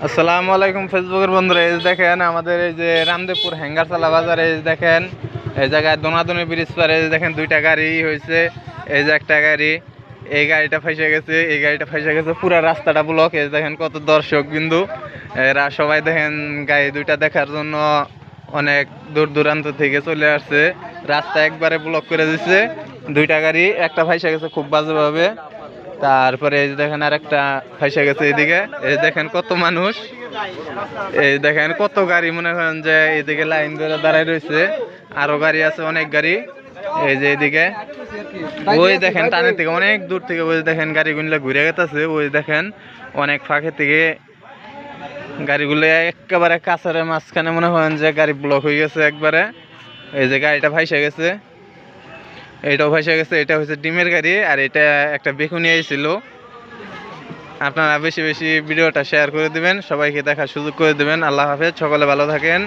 আসসালামু আলাইকুম ফেসবুকের বন্ধুরা, এই দেখেন আমাদের এই যে রামদেবপুর হ্যাঙ্গারচালা বাজারে এই দেখেন এই জায়গায় দোনাদুনি ব্রিজ পারে এই দেখেন দুইটা গাড়ি হয়েছে। এই যে একটা গাড়ি, এই গাড়িটা ফাইসে গেছে, এই গাড়িটা ফাইসে গেছে, পুরো রাস্তাটা ব্লক। এই দেখেন কত দর্শক বিন্দু, এরা সবাই দেখেন গাড়ি দুইটা দেখার জন্য অনেক দূর দূরান্ত থেকে চলে আসছে। রাস্তা একবারে ব্লক করে দিচ্ছে, দুইটা গাড়ি একটা ফাইসে গেছে খুব বাজেভাবে। তারপরে এই দেখেন আর একটা ফাইসা গেছে এদিকে। এই দেখেন কত মানুষ, এই দেখেন কত গাড়ি, মনে করেন যে এইদিকে লাইন ধরে দাঁড়ায় রয়েছে, আরো গাড়ি আছে অনেক গাড়ি। এই যে এদিকে ওই দেখেন টানের থেকে অনেক দূর থেকে ওই দেখেন গাড়িগুলো ঘুরে গেছে। ওই দেখেন অনেক ফাঁকে থেকে গাড়িগুলো একেবারে কাছারে মাঝখানে মনে করেন যে গাড়ি ব্লক হয়ে গেছে একবারে। এই যে গাড়িটা ফাইসা গেছে, এটাও ফাইসা গেছে। এটা হচ্ছে ডিমের গাড়ি, আর এটা একটা বেগুনি আইছিল। আপনারা বেশি বেশি ভিডিওটা শেয়ার করে দিবেন, সবাইকে দেখার সুযোগ করে দিবেন। আল্লাহ হাফেজ, সকলে ভালো থাকেন।